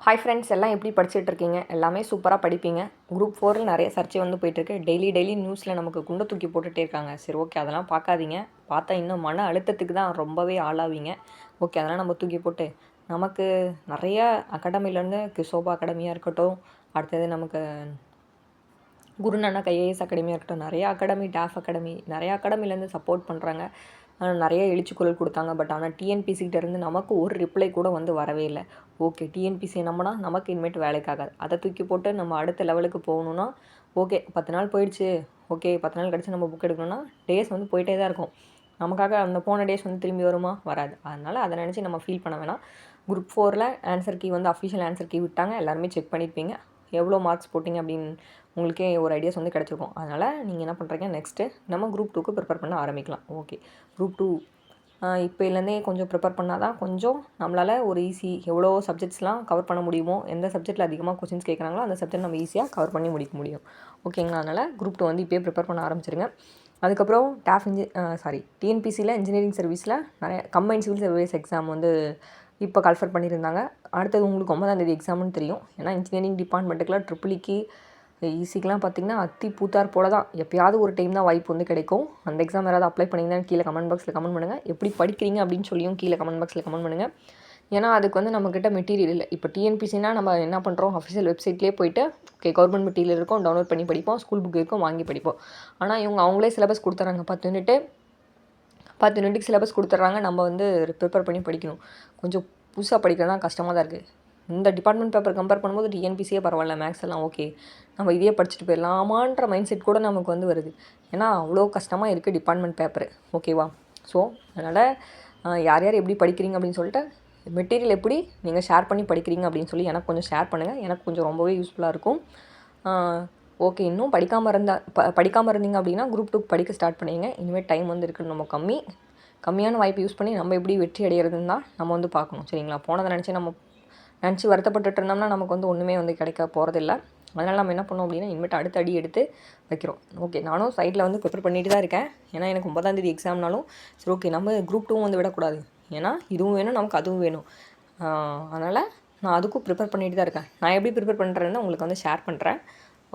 Hi friends, எல்லாம் எப்படி படிச்சுட்டு இருக்கீங்க? எல்லாமே சூப்பராக படிப்பீங்க. குரூப் 4ல் நிறைய சர்ச்சை வந்து போயிட்டுருக்கு. டெய்லி நியூஸில் நமக்கு குண்டை தூக்கி போட்டுகிட்டே இருக்காங்க. சரி, ஓகே, அதெல்லாம் பார்க்காதீங்க. பார்த்தா இன்னும் மன அழுத்தத்துக்கு தான் ரொம்பவே ஆளாவீங்க. ஓகே, அதெல்லாம் நம்ம தூக்கி போட்டு நமக்கு நிறைய அகாடமிலேருந்து கிஷோபா அகாடமியாக இருக்கட்டும், அடுத்தது நமக்கு குருநானக் ஐஏஎஸ் அகாடமியாக இருக்கட்டும், நிறையா அகாடமி, டாஃப் அகாடமி, நிறையா அகாடமிலேருந்து சப்போர்ட் பண்ணுறாங்க. நிறைய எழுச்சிக்குரல் கொடுத்தாங்க. பட் ஆனால் டிஎன்பிசிகிட்டேருந்து நமக்கு ஒரு ரிப்ளை கூட வந்து வரவே இல்லை. ஓகே, டிஎன்பிசியை நம்பினா நமக்கு இனிமேட்டு வேலைக்காகாது. அதை தூக்கி போட்டு நம்ம அடுத்த லெவலுக்கு போகணுன்னா, ஓகே 10 நாள் போயிடுச்சு, ஓகே 10 நாள் கழிச்சு நம்ம புக் எடுக்கணும்னா டேஸ் வந்து போயிட்டே தான் இருக்கும். நமக்காக அந்த போன டேஸ் வந்து திரும்பி வருமா? வராது. அதனால் அதை நினச்சி நம்ம ஃபீல் பண்ண வேணாம். குரூப் 4ல் ஆன்சர் கீ வந்து அஃபிஷியல் ஆன்சர் கீ விட்டாங்க. எல்லாருமே செக் பண்ணியிருப்பீங்க. எவ்வளோ மார்க்ஸ் போட்டிங்க அப்படின்னு உங்களுக்கே ஒரு ஐடியாஸ் வந்து கிடச்சிருக்கும். அதனால் நீங்கள் என்ன பண்ணுறீங்க, நெக்ஸ்ட்டு நம்ம குரூப் 2க்கு ப்ரிப்பேர் பண்ண ஆரம்பிக்கலாம். ஓகே, குரூப் 2 இப்போலேருந்தே கொஞ்சம் ப்ரிப்பேர் பண்ணால் தான் கொஞ்சம் நம்மளால் ஒரு எவ்வளோ சப்ஜெக்ட்ஸ்லாம் கவர் பண்ண முடியுமோ, எந்த சப்ஜெக்ட்டில் அதிகமாக கொஸ்டின்ஸ் கேட்குறாங்களோ அந்த சப்ஜெக்ட் நம்ம ஈஸியாக கவர் பண்ணி முடிக்க முடியும். ஓகேங்களா? அதனால் குரூப் 2 வந்து இப்போயே ப்ரிப்பேர் பண்ண ஆரம்பிச்சிருங்க. அதுக்கப்புறம் டிஎன்பிசியில் இன்ஜினியரிங் சர்வீஸில் நிறைய கம்பைன்ட் சிவில் சர்வீஸ் எக்ஸாம் வந்து இப்போ கல்ஃபர் பண்ணியிருந்தாங்க. அடுத்தது உங்களுக்கு 9ஆம் தேதி எக்ஸாம்னு தெரியும். ஏன்னா இன்ஜினியரிங் டிபார்ட்மெண்ட்டுக்குலாம் ட்ரிபிள்இக்கு ஈஸிக்கெலாம் பார்த்திங்கன்னா அத்தி பூத்தார் போல தான். எப்போயாவது ஒரு டைம் தான் வாய்ப்பு வந்து கிடைக்கும். அந்த எக்ஸாம் யாராவது அப்ளை பண்ணிங்கன்னா கீழே கமெண்ட் பாக்ஸில் கமெண்ட் பண்ணுங்கள். எப்படி படிக்கிறீங்க அப்படின்னு சொல்லியும் கீழே கமெண்ட் பாக்ஸில் கமெண்ட் பண்ணுங்கள். ஏன்னா அதுக்கு வந்து நம்மக்கிட்ட மெட்டீரியல் இல்லை. இப்போ டிஎன்பிசினா நம்ம என்ன பண்ணுறோம், அஃபிஷியல் வெப்சைட்லேயே போய்ட்டு ஓகே கவர்மெண்ட் மெட்டீரியல் இருக்கும், டவுன்லோட் பண்ணி படிப்போம், ஸ்கூல் புக் இருக்கும், வாங்கி படிப்போம். ஆனால் இவங்க அவங்களே சிலபஸ் கொடுத்துட்றாங்க. 10 யூனிட்டுக்கு சிலபஸ் கொடுத்துட்றாங்க. நம்ம வந்து ப்ரிப்பேர் பண்ணி படிக்கணும். கொஞ்சம் புதுசாக படிக்கிறது தான் கஷ்டமாக தான் இருக்குது. இந்த டிபார்ட்மெண்ட் பேப்பர் கம்பேர் பண்ணும்போது டிஎன்பிசியே பரவாயில்ல, மேக்ஸ் எல்லாம் ஓகே, நம்ம இதையே படிச்சுட்டு போயிடலாமான்ற மைண்ட் செட் கூட நமக்கு வந்து வருது. ஏன்னா அவ்வளோ கஷ்டமாக இருக்குது டிபார்ட்மெண்ட் பேப்பரு. ஓகேவா? ஸோ அதனால் யார் யார் எப்படி படிக்கிறீங்க அப்படின்னு சொல்லிட்டு மெட்டீரியல் எப்படி நீங்கள் ஷேர் பண்ணி படிக்கிறீங்க அப்படின்னு சொல்லி எனக்கு கொஞ்சம் ஷேர் பண்ணுங்கள். எனக்கு கொஞ்சம் ரொம்பவே யூஸ்ஃபுல்லாக இருக்கும். ஓகே, இன்னும் படிக்காமல் இருந்தீங்க அப்படின்னா குரூப் 2 படிக்க ஸ்டார்ட் பண்ணிங்க. இனிமேல் டைம் வந்து இருக்குது நம்ம கம்மியான வாய்ப்பு யூஸ் பண்ணி நம்ம எப்படி வெற்றி அடைகிறதுன்னு தான் நம்ம வந்து பார்க்கணும். சரிங்களா? போனதை நினச்சி வருத்தப்பட்டுட்டு இருந்தோம்னா நமக்கு வந்து ஒன்றுமே வந்து கிடைக்க போகிறதில்ல. அதனால் நம்ம என்ன பண்ணோம் அப்படின்னா இனிமேட்டு அடுத்த அடி எடுத்து வைக்கிறோம். ஓகே, நானும் சைடில் வந்து ப்ரிப்பேர் பண்ணிட்டு தான் இருக்கேன். ஏன்னா எனக்கு 9ஆம் தேதி எக்ஸாம்னாலும் சரி, ஓகே நம்ம குரூப் 2 வந்து விடக்கூடாது. ஏன்னா இதுவும் வேணும், நமக்கு அதுவும் வேணும். அதனால் நான் அதுக்கும் ப்ரிப்பேர் பண்ணிட்டு தான் இருக்கேன். நான் எப்படி ப்ரிப்பேர் பண்ணுறேன்னு உங்களுக்கு வந்து ஷேர் பண்ணுறேன்.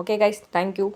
Okay guys, thank you.